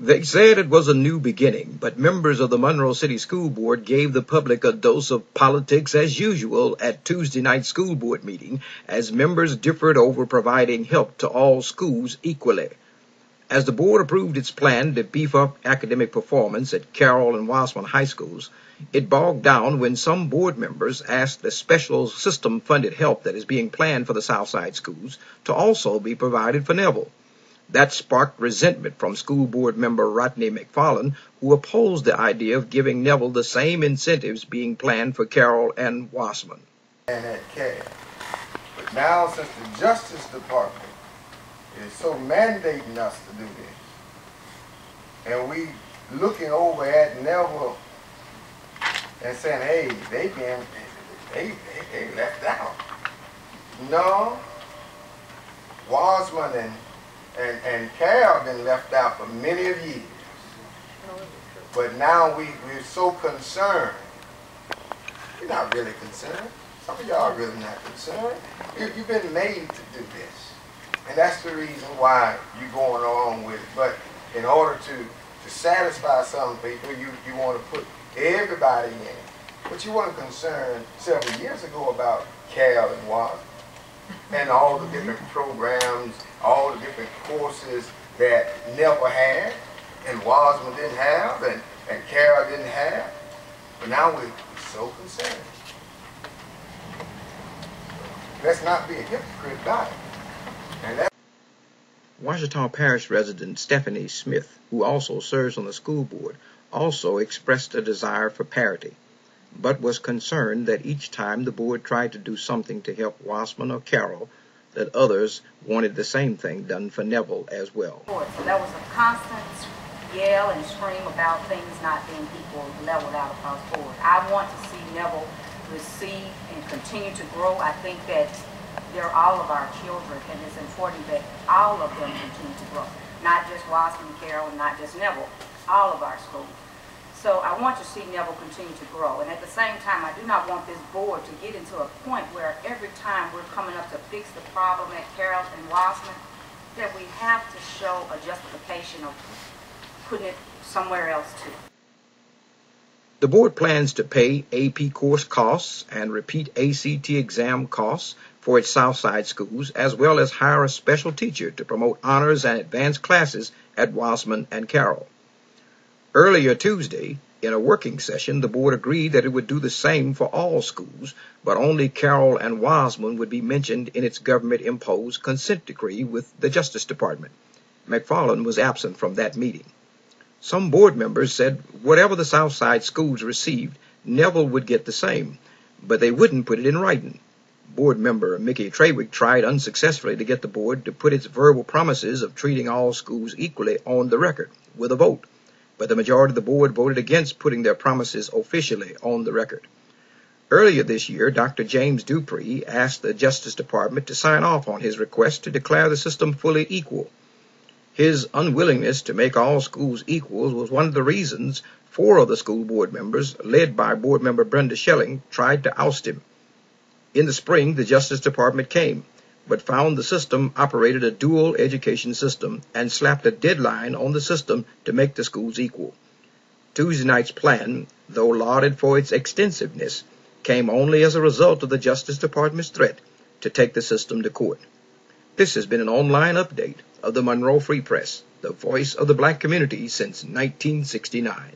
They said it was a new beginning, but members of the Monroe City School Board gave the public a dose of politics as usual at Tuesday night school board meeting as members differed over providing help to all schools equally. As the board approved its plan to beef up academic performance at Carroll and Wossman high schools, it bogged down when some board members asked the special system-funded help that is being planned for the Southside schools to also be provided for Neville. That sparked resentment from school board member Rodney McFarland, who opposed the idea of giving Neville the same incentives being planned for Carroll and Wossman. And at Carroll. But now, since the Justice Department is so mandating us to do this, and we looking over at Neville and saying, hey, they left out. No, Wossman and Carroll been left out for many of years. But now we're so concerned. You're not really concerned. Some of y'all are really not concerned. You've been made to do this. And that's the reason why you're going along with it. But in order to satisfy some people, you want to put everybody in. But you weren't concerned several years ago about Carroll and Wossman and all the different programs, all the different courses that Neville had and Wossman didn't have and Carroll didn't have. But now we're so concerned. Let's not be a hypocrite about it. And that's Washita Parish resident Stephanie Smith, who also serves on the school board, also expressed a desire for parity, but was concerned that each time the board tried to do something to help Wossman or Carroll, that others wanted the same thing done for Neville as well. So there was a constant yell and scream about things not being equal, leveled out across the board. I want to see Neville receive and continue to grow. I think that they're all of our children, and it's important that all of them continue to grow. Not just Wossman, Carroll, and not just Neville, all of our schools. So I want to see Neville continue to grow. And at the same time, I do not want this board to get into a point where every time we're coming up to fix the problem at Carroll and Wossman, that we have to show a justification of putting it somewhere else too. The board plans to pay AP course costs and repeat ACT exam costs for its Southside schools, as well as hire a special teacher to promote honors and advanced classes at Wossman and Carroll. Earlier Tuesday, in a working session, the board agreed that it would do the same for all schools, but only Carroll and Wossman would be mentioned in its government-imposed consent decree with the Justice Department. McFarland was absent from that meeting. Some board members said whatever the Southside schools received, Neville would get the same, but they wouldn't put it in writing. Board member Mickey Trawick tried unsuccessfully to get the board to put its verbal promises of treating all schools equally on the record with a vote, but the majority of the board voted against putting their promises officially on the record. Earlier this year, Dr. James Dupree asked the Justice Department to sign off on his request to declare the system fully equal. His unwillingness to make all schools equal was one of the reasons 4 of the school board members, led by board member Brenda Schelling, tried to oust him. In the spring, the Justice Department came, but found the system operated a dual education system and slapped a deadline on the system to make the schools equal. Tuesday night's plan, though lauded for its extensiveness, came only as a result of the Justice Department's threat to take the system to court. This has been an online update of the Monroe Free Press, the voice of the black community since 1969.